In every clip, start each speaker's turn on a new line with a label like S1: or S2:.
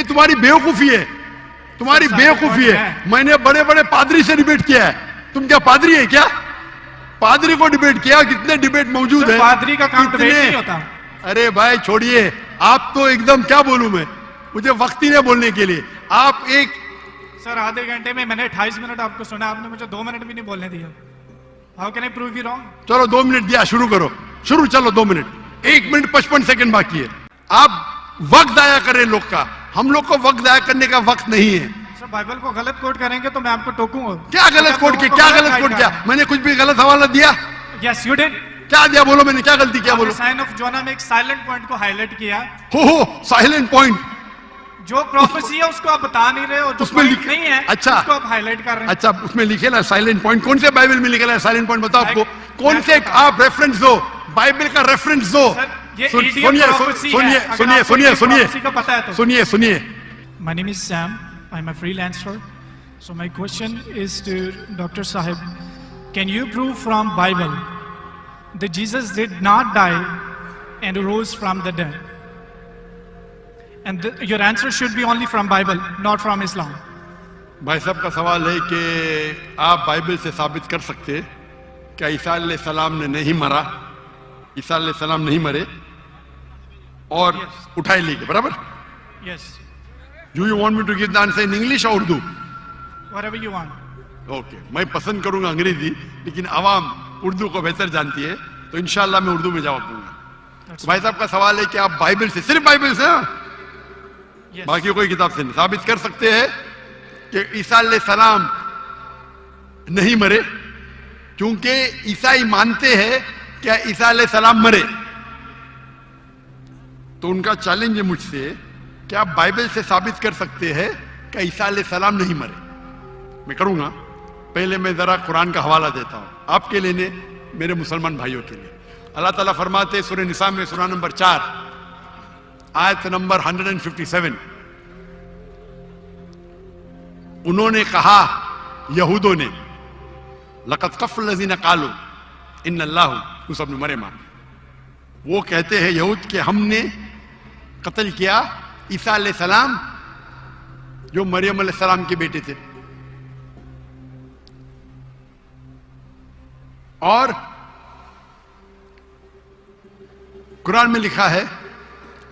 S1: ये तुम्हारी बेवकूफी है, तुम्हारी बेवकूफी है। मैंने बड़े बड़े पादरी से डिबेट किया है, तुम क्या पादरी है क्या? पादरी को डिबेट किया, कितने डिबेट मौजूद है।
S2: पादरी का काम डिबेट नहीं होता।
S1: अरे भाई छोड़िए, आप तो एकदम क्या बोलूं मैं, मुझे वक्त ही नहीं बोलने के लिए। आप एक
S2: सर आधे घंटे में मैंने 28 मिनट आपको सुना, आपने मुझे 2 मिनट भी नहीं बोलने दिया। How can I prove you wrong?
S1: चलो 2 मिनट दिया, शुरू करो, शुरू। चलो 2 मिनट, 1 मिनट 55 सेकंड बाकी है। आप वक्त जाया करें लोग का, हम लोग को वक्त जाया करने का वक्त नहीं है।
S2: सर बाइबल को गलत कोट करेंगे तो मैं आपको टोकूंगा।
S1: क्या गलत कोट किया? क्या गलत कोट किया? मैंने कुछ भी गलत हवाला दिया?
S2: Yes you did.
S1: क्या दिया बोलो, मैंने क्या गलती किया बोलो?
S2: साइन ऑफ जोना में एक साइलेंट पॉइंट को हाईलाइट किया।
S1: हो साइलेंट पॉइंट,
S2: जो प्रोफेसी है उसको आप बता नहीं रहे, और जो
S1: उसमें
S2: पॉइंट नहीं है
S1: अच्छा
S2: उसको आप हाईलाइट कर रहे हैं।
S1: अच्छा, उसमें लिखे ना साइलेंट पॉइंट? कौन से बाइबल में लिखा है साइलेंट पॉइंट? बताओ आपको कौन से, आप रेफरेंस दो, बाइबल का रेफरेंस दो।
S2: ये
S1: सुनिए सुनिए सुनिए सुनिए सुनिए सुनिए सुनिए।
S2: My name is Sam. I'm a freelancer. So my question is to Dr. Sahib. Can you prove from Bible that Jesus did not die and rose from the dead? And your answer should be only from Bible, not from Islam.
S1: भाई साहब का सवाल है कि आप Bible से साबित कर सकते हैं क्या ईसा अलैहिस्सलाम ने नहीं मरा, ईसा अलैहिस्सलाम नहीं मरे और उठाए ले गए, बराबर?
S2: Yes.
S1: Do you want me to give the answer in English or Urdu?
S2: Whatever you want.
S1: Okay, मैं पसंद करूंगा अंग्रेजी, लेकिन आवाम उर्दू को बेहतर जानती है, तो इंशाल्लाह मैं उर्दू में जवाब दूंगा। भाई साहब का सवाल है कि आप बाइबल से, सिर्फ बाइबल से,
S2: Yes.
S1: बाकी कोई किताब से नहीं, साबित कर सकते हैं कि ईसा अलैहिस्सलाम नहीं मरे, क्योंकि ईसाई मानते हैं कि ईसा अलैहिस्सलाम मरे। तो उनका चैलेंज है मुझसे कि आप बाइबल से साबित कर सकते हैं कि ईसा अलैहिस्सलाम नहीं मरे। मैं करूंगा, पहले मैं जरा कुरान का हवाला देता हूं आपके लिए, मेरे मुसलमान भाइयों के लिए। अल्लाह ताला फरमाते सूरह निसा में, सूरह नंबर 4 आयत नंबर 157, उन्होंने कहा, यहूदों ने, लक़द कफ़ल लज़ीना क़ालू इन्नल्लाहु मूसा इब्न मरियम, वो कहते हैं यहूद के हमने कत्ल किया ईसा अलैहिस्सलाम जो मरियम अलैहिस्सलाम के बेटे थे। और कुरान में लिखा है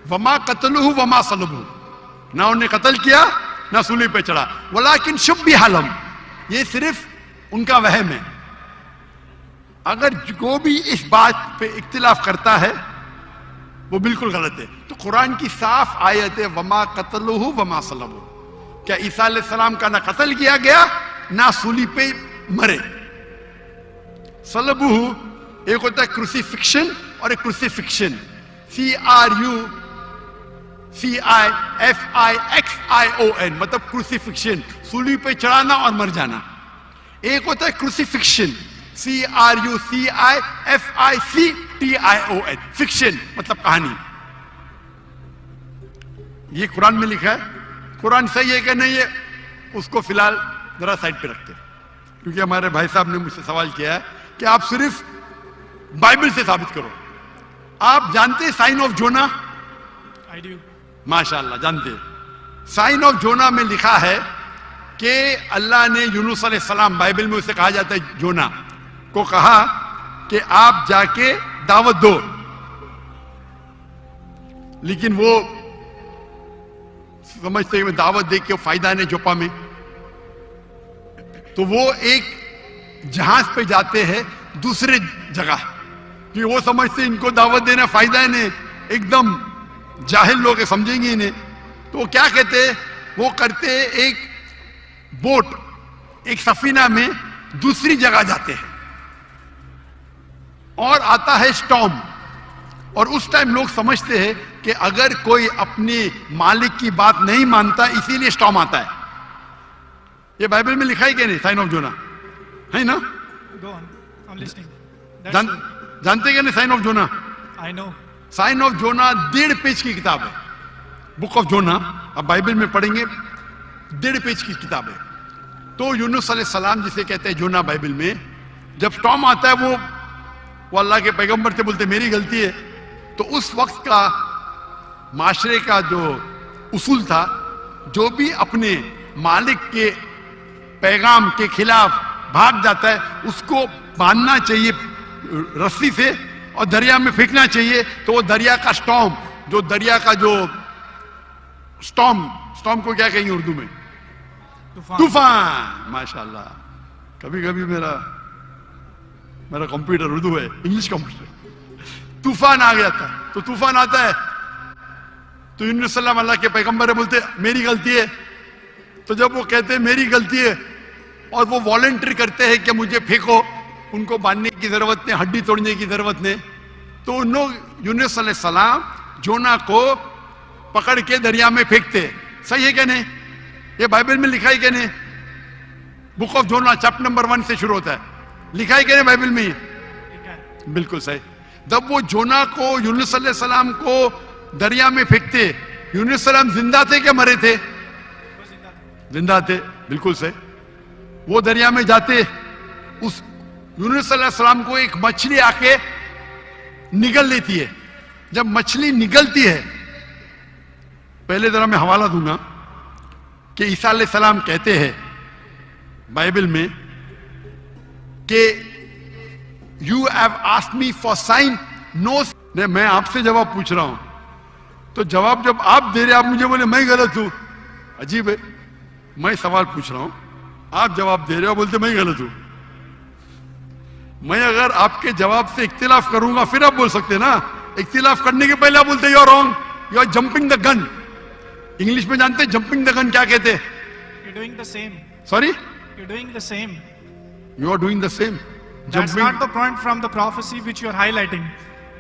S1: वमा कतलुहु वमा सलबुहु, ना उन्हें कत्ल किया ना सूली पे चढ़ा, वलाकिन शुब्बिह लहुम, ये सिर्फ उनका वहम है। अगर जो भी इस बात पे इख्तिलाफ करता है वो बिल्कुल गलत है। तो कुरान की साफ आयत है वमा कतलुहु वमा सलबुहु, क्या ईसा अलैहिस्सलाम का ना कत्ल किया गया ना सूली पे मरे। सलबुहु एक होता है क्रूसिफिक्शन और एक क्रूसिफिक्शन, CRUCIFIXION, मतलब क्रूसिफिक्शन, सूली पे चढ़ाना और मर जाना। एक होता है क्रूसिफिक्शन, CRUCIFICTION, फिक्शन मतलब कहानी। ये कुरान में लिखा है। कुरान सही है कि नहीं है उसको फिलहाल जरा साइड पे रखते, क्योंकि हमारे भाई साहब ने मुझसे सवाल किया है कि आप सिर्फ बाइबल से साबित करो। आप जानते हैं sign of Jonah?
S2: I do.
S1: माशाअल्लाह जानते हैं। साइन ऑफ जोना में लिखा है कि अल्लाह ने यूनुस अलैहिस्सलाम, बाइबल में उसे कहा जाता है जोना को, कहा कि आप जाके दावत दो, लेकिन वो समझते हैं दावत दे के फायदा नहीं जोपा में, तो वो एक जहाज पे जाते हैं दूसरे जगह, कि वो समझते इनको दावत देना फायदा नहीं, एकदम जाहिल लोग समझेंगे इन्हें। तो वो क्या कहते हैं, वो करते हैं एक बोट, एक सफीना में दूसरी जगह जाते हैं और आता है स्टॉर्म, और उस टाइम लोग समझते हैं कि अगर कोई अपने मालिक की बात नहीं मानता इसीलिए स्टॉर्म आता है। ये बाइबल में लिखा है कि नहीं साइन ऑफ जोना, है ना?
S2: Go on. I'm listening.
S1: जानते क्या नहीं sign of Jonah?
S2: I know.
S1: Sign of Jonah 1.5 page की किताब है, बुक ऑफ जोना। अब बाइबल में पढ़ेंगे 1.5 पेज की किताब है। तो यूनुस अलैहिस्सलाम जिसे कहते हैं जोना बाइबल में, जब स्टॉर्म आता है वो अल्लाह के पैगंबर से बोलते मेरी गलती है। तो उस वक्त का माशरे का जो उसूल था जो भी अपने मालिक के पैगाम के खिलाफ भाग जाता है उसको बांधना चाहिए रस्सी से और दरिया में फेंकना चाहिए, तो वो दरिया का स्टॉर्म, जो दरिया का जो स्टॉर्म को क्या कहेंगे उर्दू में? तूफान। माशाल्लाह, कभी कभी मेरा कंप्यूटर उर्दू है, इंग्लिश कंप्यूटर। तूफान आ गया था, तो तूफान आता है तो यूनुस सल्लल्लाहु अल्लाह के पैगंबर बोलते मेरी गलती है, तो जब वो कहते हैं मेरी गलती है और वो वॉलंटियर करते हैं कि मुझे फेंको, उनको बांधने की जरूरत नहीं, हड्डी तोड़ने की जरूरत नहीं, तो उन लोग यूनुस अलैहिस्सलाम जोना को पकड़ के दरिया में फेंकते। सही है क्या नहीं? ये बाइबल में लिखा है क्या नहीं? Book of Jonah chapter number 1 से शुरू होता है, लिखा है क्या नहीं बाइबल में? बिल्कुल सही। जब वो जोना को यूनुस अलैहिस्सलाम को दरिया में फेंकते, यूनुस सलाम जिंदा थे क्या मरे थे? जिंदा थे, बिल्कुल सही। वो दरिया में जाते, उस यूनुस अलैहिस्सलाम को एक मछली आके निगल लेती है। जब मछली निगलती है, पहले जरा मैं हवाला दूंगा कि ईसा अलैहिस्सलाम कहते हैं बाइबल में कि you have asked me for sign, no. मैं आपसे जवाब पूछ रहा हूं, तो जवाब जब आप दे रहे, आप मुझे बोले मैं गलत हूं। अजीब है, मैं सवाल पूछ रहा हूं, आप जवाब दे रहे हो, बोलते मैं गलत हूं। मैं अगर आपके जवाब से इख्तिलाफ करूंगा फिर आप बोल सकते ना। इख्तिलाफ करने के पहले आप बोलते you are wrong, you are jumping the gun. English में जानते हैं जंपिंग द गन क्या कहते हैं?
S2: You're doing the same.
S1: Sorry?
S2: You're doing the same.
S1: You are doing the same.
S2: That's not the point from the prophecy which you are highlighting.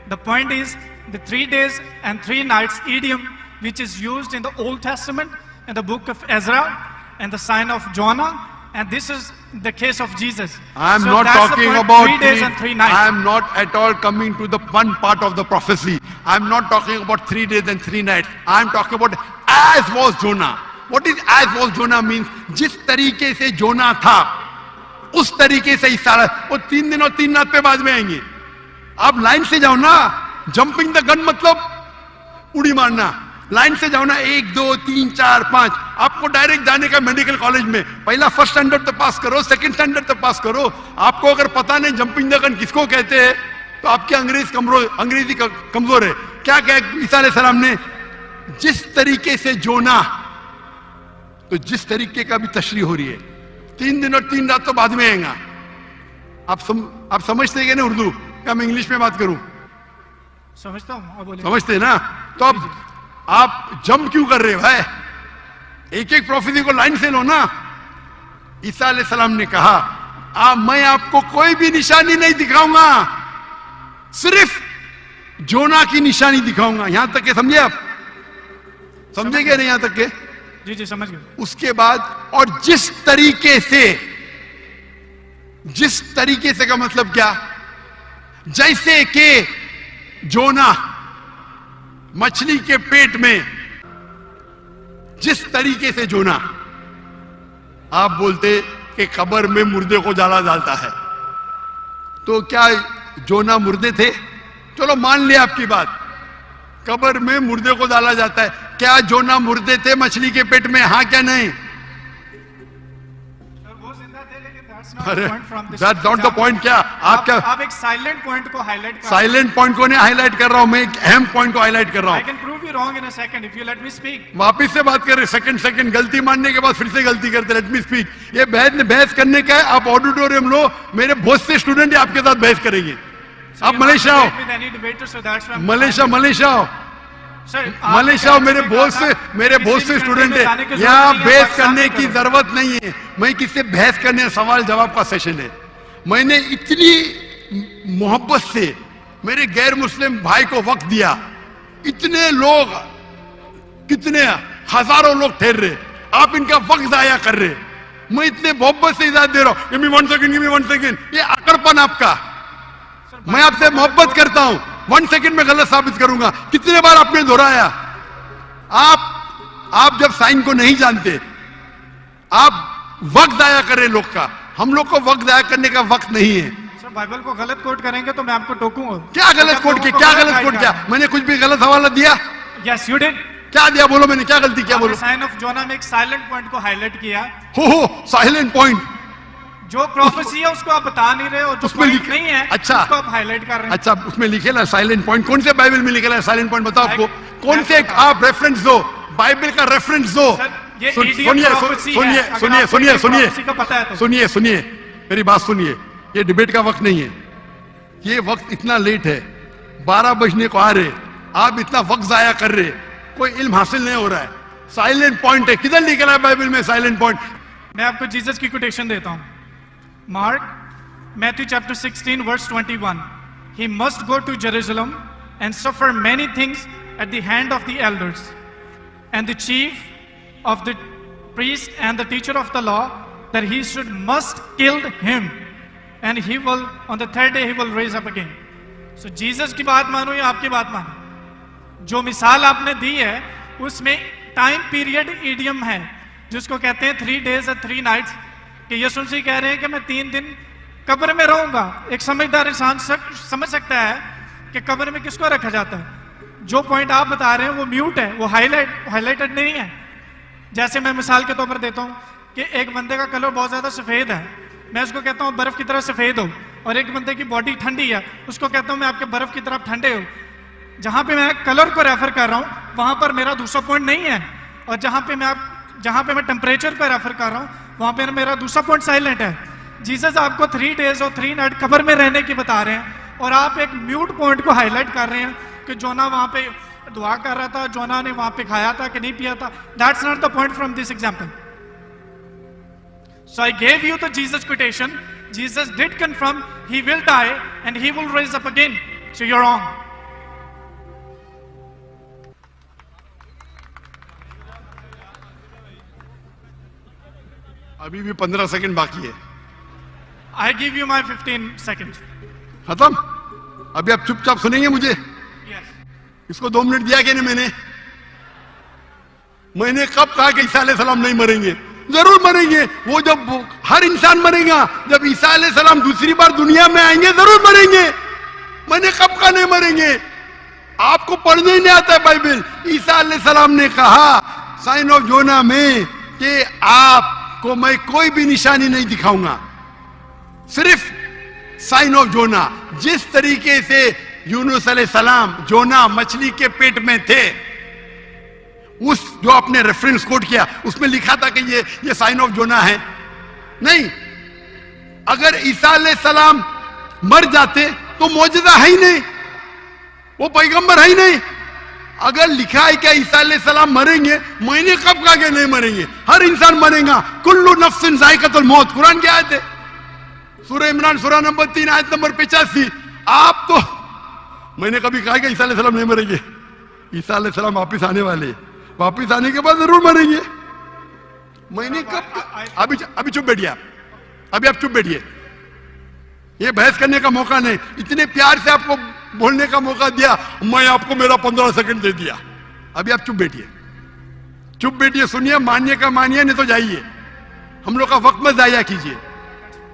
S2: The point is the 3 days and 3 nights idiom which is used in the Old Testament, in the book of Ezra, and the sign of Jonah, and this is the case of Jesus.
S1: I am
S2: So
S1: not
S2: that's the
S1: talking
S2: point,
S1: about
S2: 3 days and 3 nights.
S1: I am not at all coming to the one part of the prophecy. I am not talking about 3 days and 3 nights. I am talking about as was Jonah. What is as was Jonah means? जिस तरीके से जोना था उस तरीके से इस सारा, वो 3 दिन और 3 रात पे बाद में आएंगे। आप लाइन से जाओ ना। जंपिंग द गन मतलब उड़ी मारना। लाइन से जाओ ना, 1 2 3 4 5। आपको डायरेक्ट जाने का मेडिकल कॉलेज में, पहला फर्स्ट स्टैंडर्ड तो पास करो, सेकंड स्टैंडर्ड तो पास करो। आपको अगर पता नहीं जंपिंग द गन किसको कहते हैं तो आपकी अंग्रेजी कमजोर है। क्या कहा ईसा अलैहिस्सलाम ने? जिस तरीके से जोना, तो जिस तरीके का भी तशरीह हो रही है, 3 दिन और 3 रात तो बाद में आएगा। आप समझते हैं ना उर्दू? क्या मैं इंग्लिश में बात करूं?
S2: समझता हूं।
S1: समझते हैं ना? तो अब आप जंप क्यों कर रहे हो भाई? एक एक प्रोफेसी को लाइन से लो ना। ईसा अलैहिस्सलाम ने कहा मैं आपको कोई भी निशानी नहीं दिखाऊंगा, सिर्फ जोना की निशानी दिखाऊंगा। यहां तक के समझे आप? समझे क्या नहीं यहां तक के?
S2: जी जी समझ गए।
S1: उसके बाद और जिस तरीके से का मतलब क्या? जैसे कि जोना मछली के पेट में, जिस तरीके से जोना, आप बोलते कि कब्र में मुर्दे को जाला डालता है, तो क्या जोना मुर्दे थे? चलो मान लिया आपकी बात, कब्र में मुर्दे को डाला जाता है। क्या जोना मुर्दे थे मछली के पेट में? हाँ क्या नहीं? That's not the point। क्या
S2: आप एक साइलेंट पॉइंट को हाईलाइट कर,
S1: साइलेंट पॉइंट को नहीं हाईलाइट कर रहा हूं, मैं एक अहम पॉइंट को हाईलाइट कर रहा हूं।
S2: I can prove you wrong in a second if you let me speak.
S1: वापिस से बात कर रहे, सेकंड गलती मानने के बाद फिर से गलती करते। Let me speak. ये बहस करने का है। आप ऑडिटोरियम लो, मेरे बहुत से स्टूडेंट आपके साथ बहस करेंगे। आप मलेशिया आओ, मलेशिया आओ, मलेशिया आओ। मेरे बहुत से स्टूडेंट है यहाँ। बहस करने की जरूरत नहीं है। मैं किससे बहस करने, सवाल जवाब का सेशन है। मैंने इतनी मोहब्बत से मेरे गैर मुस्लिम भाई को वक्त दिया। इतने लोग, कितने हजारों लोग ठहर रहे, आप इनका वक्त जाया कर रहे। मैं इतने मोहब्बत से इजाजत दे रहा हूं। Give me 1 second. ये अकड़पन आपका। मैं आपसे मोहब्बत करता हूं, 1 सेकंड में गलत साबित करूंगा। कितने बार आपने दोहराया? आप जब साइन को नहीं जानते, आप वक्त जाया कर रहे लोग का। हम लोग को वक्त जाया करने का वक्त नहीं है।
S2: सर बाइबल को गलत कोट करेंगे तो मैं आपको टोकूंगा।
S1: क्या गलत कोट किया? मैंने कुछ भी गलत हवाला दिया?
S2: Yes, you did.
S1: क्या दिया बोलो, मैंने क्या गलती किया बोलो?
S2: साइन ऑफ जोना में एक साइलेंट पॉइंट को हाईलाइट किया।
S1: हो साइलेंट पॉइंट,
S2: जो प्रोफेसी है उसको आप बता नहीं रहे हो, जो
S1: उसमें
S2: पॉइंट नहीं है
S1: अच्छा
S2: उसको आप हाईलाइट कर रहे हैं।
S1: अच्छा, उसमें लिखेला साइलेंट पॉइंट, कौन से बाइबल में लिखेला साइलेंट पॉइंट? बताओ आपको कौन से, आप रेफरेंस दो, बाइबल का रेफरेंस दो।
S2: ये
S1: सुनिए
S2: idiom prophecy
S1: सुनिए
S2: है, अगर
S1: सुनिए
S2: आपको
S1: सुनिए
S2: idiom
S1: सुनिए
S2: prophecy का पता है तो।
S1: सुनिए सुनिए मेरी बात सुनिए, ये डिबेट का वक्त नहीं है, ये वक्त इतना लेट है, 12 बजने को आ रहे, आप इतना वक्त जाया कर रहे, कोई इल्म हासिल नहीं हो रहा है। साइलेंट पॉइंट है, किधर लिखा है बाइबल में साइलेंट पॉइंट?
S2: मैं आपको जीसस की कोटेशन देता हूं। Mark Matthew chapter 16 verse 21. He must go to Jerusalem and suffer many things at the hand of the elders and the chief of the priest and the teacher of the law, that he must kill him, and he will on the third day he will raise up again. So Jesus की बात मानो या आपकी बात मानो? जो मिसाल आपने दी है उसमें टाइम पीरियड इडियम है जिसको कहते हैं 3 days and 3 nights, कि यीशु मसीह कह रहे हैं कि मैं 3 दिन कब्र में रहूंगा। एक समझदार इंसान समझ सकता है कि कब्र में किसको रखा जाता है। जो पॉइंट आप बता रहे हैं वो म्यूट है, वो हाईलाइटेड नहीं है। जैसे मैं मिसाल के तौर पर देता हूं कि एक बंदे का कलर बहुत ज्यादा सफेद है, मैं उसको कहता हूं बर्फ की तरह सफेद हो, और एक बंदे की बॉडी ठंडी है, उसको कहता हूं मैं आपके बर्फ की तरफ ठंडे हो। जहां पे मैं कलर को रेफर कर रहा हूं वहां पर मेरा दूसरा पॉइंट नहीं है, और जहां पे मैं टेम्परेचर को रेफर कर रहा हूं वहां पे मेरा दूसरा पॉइंट साइलेंट है। जीसस आपको 3 days और 3 nights कब्र में रहने की बता रहे हैं, और आप एक म्यूट पॉइंट को हाईलाइट कर रहे हैं कि जोना वहां पे दुआ कर रहा था, जोना ने वहां पे खाया था कि नहीं पिया था। That's not the point from this example. So I gave you the Jesus quotation. Jesus did confirm he will die and he will rise up again, so you are wrong.
S1: अभी भी 15 सेकंड बाकी है।
S2: I give you my 15 seconds.
S1: खत्म? अभी आप चुपचाप सुनेंगे मुझे?
S2: Yes.
S1: इसको 2 मिनट दिया कि नहीं मैंने कब कहा कि ईसा अलैहिस्सलाम नहीं मरेंगे? जरूर मरेंगे। वो जब हर इंसान मरेगा, जब ईसा अलैहिस्सलाम दूसरी बार दुनिया में आएंगे जरूर मरेंगे। मैंने कब कहा नहीं मरेंगे? आपको पढ़ने ही नहीं आता है बाइबल। ईसा अलैहिस्सलाम ने कहा साइन ऑफ जोना में कि आपको मैं कोई भी निशानी नहीं दिखाऊंगा, सिर्फ साइन ऑफ जोना। जिस तरीके से यूनुस अलैहिस्सलाम जोना मछली के पेट में थे, उस जो आपने रेफरेंस कोट किया उसमें लिखा था कि ये साइन ऑफ जोना है। नहीं, अगर ईसा अलैहिस्सलाम मर जाते तो मौजूदा है ही नहीं, वो पैगंबर है ही नहीं। अगर लिखा है कि ईसा अलैहिस्सलाम मरेंगे, मैंने कब कहा कि नहीं मरेंगे? हर इंसान मरेगा। कुल्लु नफ्सिन जायकातुल मौत, कुरान की आयत है, सूरह इमरान सूरह नंबर 3 आयत नंबर 85। आप तो, मैंने कभी कहा कि ईसा अलैहिस्सलाम नहीं मरेंगे? ईसा अलैहिस्सलाम वापिस आने वाले, वापिस आने के बाद जरूर मरेंगे। मैंने कब? अभी चुप बैठिए आप, अभी आप चुप बैठिए। ये बहस करने का मौका नहीं, इतने प्यार से आपको बोलने का मौका दिया, मैं आपको मेरा 15 सेकंड दे दिया। अभी आप चुप बैठिए, चुप बैठिए, सुनिए, मानिए का मानिए, नहीं तो जाइए। हम लोग का वक्त मत जाया कीजिए।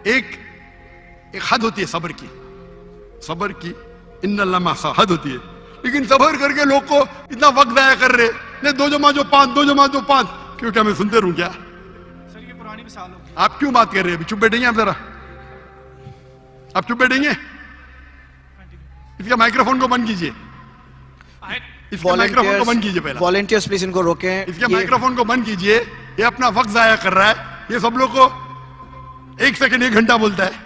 S1: एक हद होती है सब्र की, इन्नल्लाह मासा हद होती है। लेकिन सब्र करके लोग को इतना वक्त जाया कर रहे, नहीं 2 जमा 2 5, क्यों? क्या मैं सुनते रहूं क्या?
S2: सर ये पुरानी मिसाल होगी।
S1: आप क्यों बात कर रहे हैं? अभी चुप बैठेंगे आप जरा, आप चुप बैठेंगे। इसका माइक्रोफोन को बंद कीजिए, इसके माइक्रोफोन को बंद कीजिए पहले।
S3: वॉलंटियर्स प्लीज इनको रोकें।
S1: इसके माइक्रोफोन को बंद कीजिए, ये अपना वक्त जाया कर रहा है। ये सब लोग को 1 सेकंड 1 घंटा बोलता है।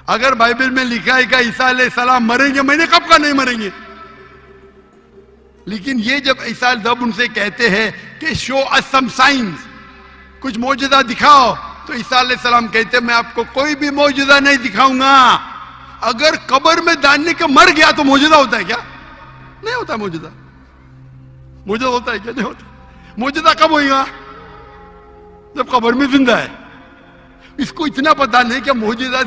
S1: अगर बाइबल में लिखा है कि ईसा अलैहिस्सलाम मरेंगे, मैंने कब कहा नहीं मरेंगे? लेकिन ये जब उनसे कहते हैं कि शो अस सम साइंस, कुछ मौजूदा दिखाओ, तो ईसा अलैहिस्सलाम कहते मैं आपको कोई भी मौजूदा नहीं दिखाऊंगा। अगर कब्र में डालने के मर गया तो मौजूदा होता है क्या? नहीं होता मौजूदा। मौजूदा होता है क्या? नहीं होता। मौजूदा कब होगा? जब कब्र में जिंदा है। इसको इतना पता नहीं कि मौजूदा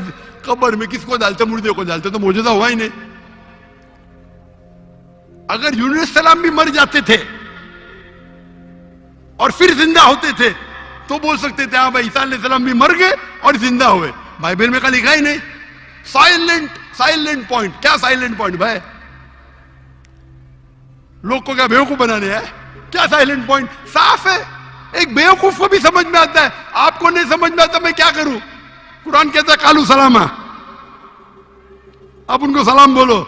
S1: कब्र में किसको डालते, मुर्दे को डालते, तो मौजूदा हुआ ही नहीं। अगर यूनुस सलाम भी मर जाते थे और फिर जिंदा होते थे तो बोल सकते थे हाँ भाई ईसा अलैहिस्सलाम भी मर गए और जिंदा हुए। बाइबल में का लिखा ही नहीं। Silent point. क्या साइलेंट पॉइंट भाई? लोग को क्या बेवकूफ बनाने हैं? क्या साइलेंट पॉइंट? साफ है, एक बेवकूफ को भी समझ में आता है, आपको नहीं समझ में आता, मैं क्या करूं? कुरान कहता है कालू सलामा, आप उनको सलाम बोलो,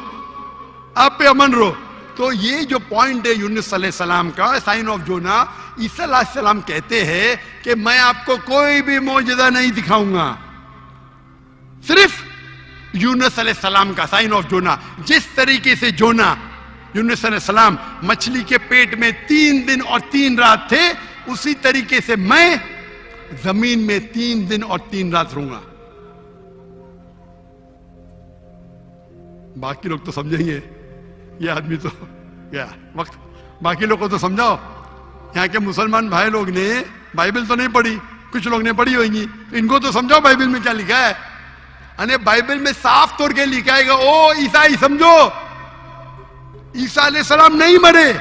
S1: आप पे अमन रहो। तो ये जो पॉइंट है यूनुस अलैहिस्सलाम का, साइन ऑफ जोना, ईसा अलैहिस्सलाम कहते हैं कि मैं आपको कोई भी मौजूदा नहीं दिखाऊंगा, सिर्फ यूनुस अलैहिस्सलाम का साइन ऑफ जोना। जिस तरीके से जोना यूनुस अलैहिस्सलाम मछली के पेट में 3 दिन और 3 रात थे, उसी तरीके से मैं जमीन में 3 दिन और 3 रात रहूंगा। बाकी लोग तो समझेंगे, ये आदमी तो क्या वक्त, बाकी लोग को तो समझाओ। यहाँ के मुसलमान भाई लोग ने बाइबल तो नहीं पढ़ी, कुछ लोग ने पढ़ी होगी, तो इनको तो समझाओ बाइबल में क्या लिखा है। अरे बाइबल में साफ तौर के लिखा है, ओ ईसाई समझो, ईसा अलैहिस्सलाम नहीं मरे।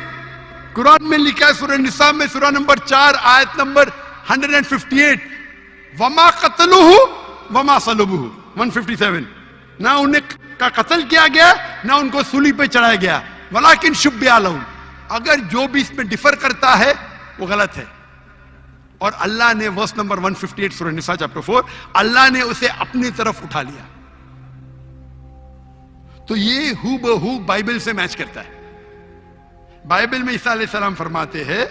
S1: कुरान में लिखा है सूरह निसा में, सूरह नंबर 4 आयत नंबर 158, वमा कतलुहु वमा सलबुहु 157। ना उन्हें का कत्ल किया गया, ना उनको सूली पे चढ़ाया गया, वलाकिन शुब्बिहा लहुम। अगर जो भी इसमें डिफर करता है वो गलत है। और अल्लाह ने वर्स नंबर 158 सूरह निसा चैप्टर 4, अल्लाह ने उसे अपनी तरफ उठा लिया। तो ये हूबहू बाइबल से मैच करता है। बाइबल में ईसा अलैहिस्सलाम फरमाते हैं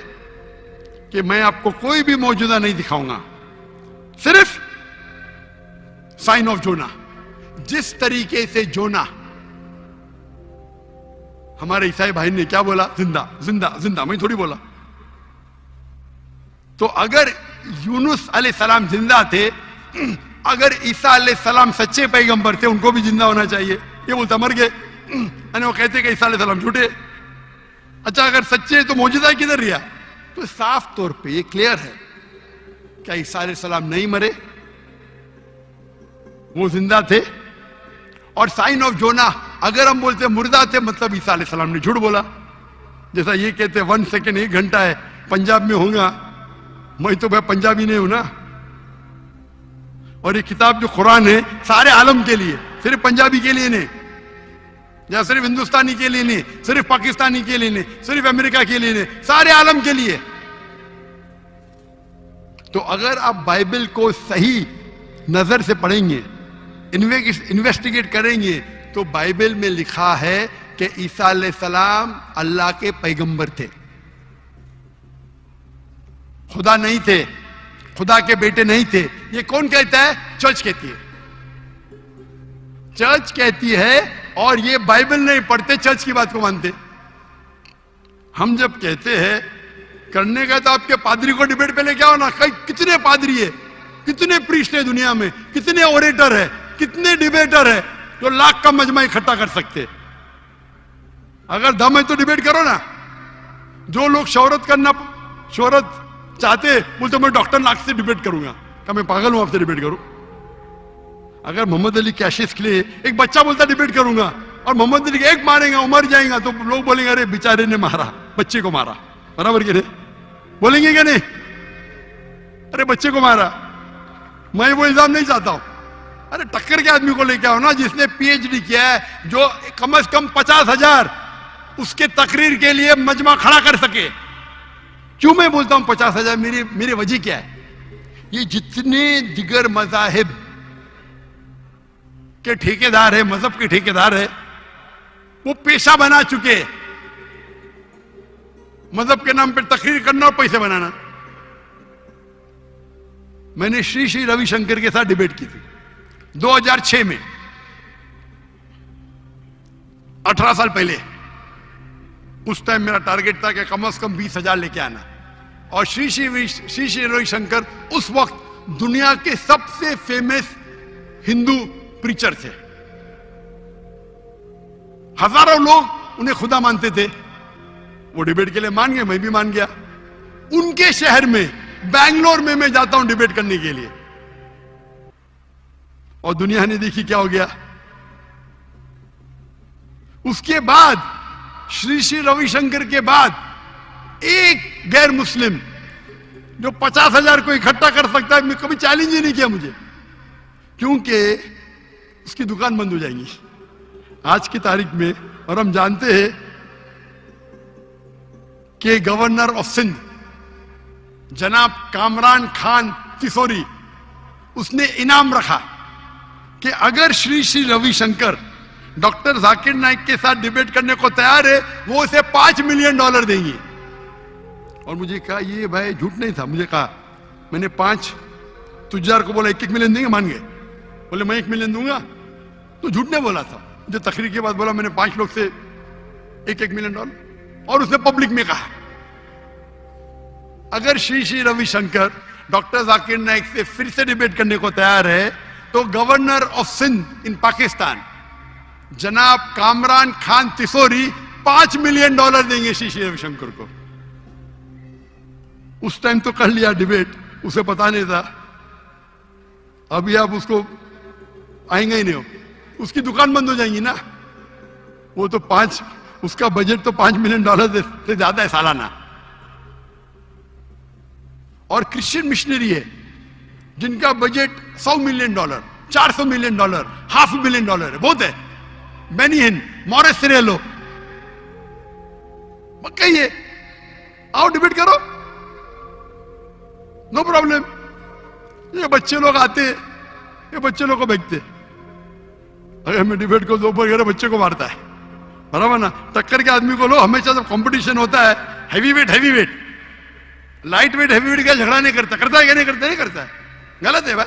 S1: कि मैं आपको कोई भी मौजूदा नहीं दिखाऊंगा, सिर्फ साइन ऑफ जोना। जिस तरीके से जोना, हमारे ईसाई भाई ने क्या बोला? जिंदा जिंदा जिंदा, मैं थोड़ी बोला। तो अगर यूनुस अलैहिस्सलाम जिंदा थे, अगर ईसा अलैहिस्सलाम सच्चे पैगंबर थे, उनको भी जिंदा होना चाहिए। ये बोलता मर गए, वो कहते कि ईसा अलैहिस्सलाम झूठे। अच्छा अगर सच्चे तो मौजूदा किधर रिया? तो साफ तौर पे ये क्लियर है, क्या ईसा अलैहिस्सलाम नहीं मरे, वो जिंदा थे। और साइन ऑफ जोना, अगर हम बोलते मुर्दा थे, मतलब ईसा अलैहिस्सलाम ने झूठ बोला। जैसा ये कहते 1 सेकेंड 1 घंटा है, पंजाब में होगा, मैं तो भाई पंजाबी नहीं हूं ना। और ये किताब जो कुरान है सारे आलम के लिए, सिर्फ पंजाबी के लिए नहीं, या सिर्फ हिंदुस्तानी के लिए नहीं, सिर्फ पाकिस्तानी के लिए नहीं, सिर्फ अमेरिका के लिए नहीं, सारे आलम के लिए। तो अगर आप बाइबल को सही नजर से पढ़ेंगे, इन्वेस्टिगेट करेंगे, तो बाइबल में लिखा है कि ईसा अलैहिस्सलाम अल्लाह के पैगंबर थे, खुदा नहीं थे, खुदा के बेटे नहीं थे। ये कौन कहता है? चर्च कहती है। चर्च कहती है, और ये बाइबल नहीं पढ़ते, चर्च की बात को मानते। हम जब कहते हैं करने का, तो आपके पादरी को डिबेट पे लेके आओ ना। कितने पादरी है, कितने प्रीस्ट है दुनिया में, कितने ओरेटर है, कितने डिबेटर है जो लाख का मजमा इकट्ठा कर सकते। अगर दम है तो डिबेट करो ना। जो लोग शोहरत चाहते, बोलते मैं डॉक्टर नाग से डिबेट करूंगा, क्या मैं पागल हूं आपसे डिबेट करूं? अगर मोहम्मद अली कैशिस के लिए एक बच्चा बोलता डिबेट करूंगा, और मोहम्मद अली एक मारेगा वो मर जाएगा, तो लोग बोलेंगे अरे बेचारे ने मारा, बच्चे को मारा, बराबर के नहीं बोलेंगे क्या? नहीं, अरे बच्चे को मारा। मैं वो इल्जाम नहीं चाहता हूं। अरे टक्कर के आदमी को लेके आओ ना, जिसने पीएचडी किया है, जो कम से कम 50,000 उसके तकरीर के लिए मजमा खड़ा कर सके। क्यों मैं बोलता हूं 50,000? मेरी वजह क्या है? ये जितने दिगर मजाहिब के ठेकेदार है, मजहब के ठेकेदार है, वो पेशा बना चुके, मजहब के नाम पे तकरीर करना और पैसे बनाना। मैंने श्री रविशंकर के साथ डिबेट की थी 2006 में, 18 साल पहले। उस टाइम मेरा टारगेट था कि कम से कम 20,000 लेके आना। और श्री रविशंकर उस वक्त दुनिया के सबसे फेमस हिंदू प्रीचर थे। हजारों लोग उन्हें खुदा मानते थे। वो डिबेट के लिए मान गए, मैं भी मान गया। उनके शहर में, बैंगलोर में मैं जाता हूं डिबेट करने के लिए, और दुनिया ने देखी क्या हो गया। उसके बाद श्री रविशंकर के बाद एक गैर मुस्लिम जो 50,000 को इकट्ठा कर सकता है, मैं कभी चैलेंज ही नहीं किया मुझे, क्योंकि उसकी दुकान बंद हो जाएगी आज की तारीख में। और हम जानते हैं के गवर्नर ऑफ सिंध जनाब कामरान खान तिसोरी, उसने इनाम रखा कि अगर श्री श्री रविशंकर डॉक्टर जाकिर नाइक के साथ डिबेट करने को तैयार है, वो उसे $5 मिलियन देंगे। और मुझे कहा ये भाई झूठ नहीं था, मुझे कहा, मैंने 5 तुजार को बोला 1-1 मिलियन देंगे, मान गए। बोले मैं 1 मिलियन दूंगा, तो झूठ नहीं बोला था। मुझे तकरीर के बाद बोला मैंने 5 लोग से $1-1 मिलियन, और उसने पब्लिक में कहा अगर श्री श्री रविशंकर डॉक्टर जाकिर नाइक से फिर से डिबेट करने को तैयार है तो गवर्नर ऑफ सिंध इन पाकिस्तान जनाब कामरान खान तिसोरी $5 मिलियन देंगे श्री श्री रविशंकर को। उस टाइम तो कर लिया डिबेट, उसे पता नहीं था। अभी आप उसको आएंगे ही नहीं हो, उसकी दुकान बंद हो जाएंगी ना। वो तो उसका बजट तो $5 मिलियन से ज्यादा है सालाना। और क्रिश्चियन मिशनरी है जिनका बजट $100 मिलियन, $400 मिलियन, $500 मिलियन है, बहुत है। बेनिहिन, मॉरिस सिरेलो, कहिए आओ डिबेट करो, नो प्रॉब्लम। ये बच्चे लोग आते, ये बच्चे लोग को भेजते, अगर मैं डिबेट को दोपहर बच्चे को मारता है, बराबर ना। टक्कर के आदमी को लो, हमेशा जब कंपटीशन होता है heavy weight, light weight heavy weight का झगड़ा नहीं करता है क्या? नहीं करता है, गलत है भाई।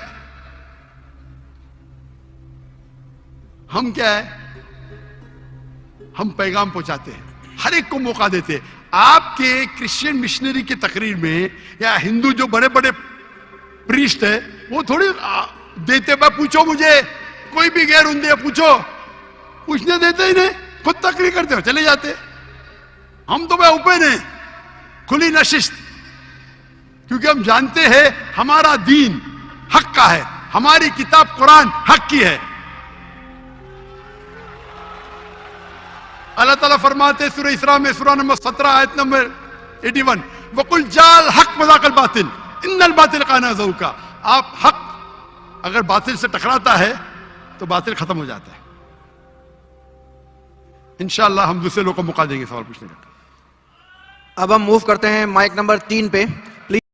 S1: हम क्या है, हम पैगाम पहुंचाते हैं, हर एक को मौका देते हैं। आपके क्रिश्चियन मिशनरी की तकरीर में या हिंदू जो बड़े बड़े प्रीस्ट है वो थोड़ी देते, भाई पूछो मुझे, कोई भी गैर उन्दे पूछने देते ही नहीं, खुद तकरीर करते हो चले जाते। हम तो भाई ओपन है, खुली नशिस्त, क्योंकि हम जानते हैं हमारा दीन हक का है, हमारी किताब कुरान हक की है। अल्लाह ताला फरमाते सूरह इसरा में, सूरह नंबर 17 आयत नंबर 81, वकुल जाल हक वज़ाकल बातिल इन्नल बातिल काना ज़हूका। आप हक अगर बातिल से टकराता है तो बातिल खत्म हो जाता है। इंशाअल्लाह हम दूसरे लोगों को मौका देंगे सवाल पूछने का।
S3: अब हम मूव करते हैं माइक नंबर 3 पे।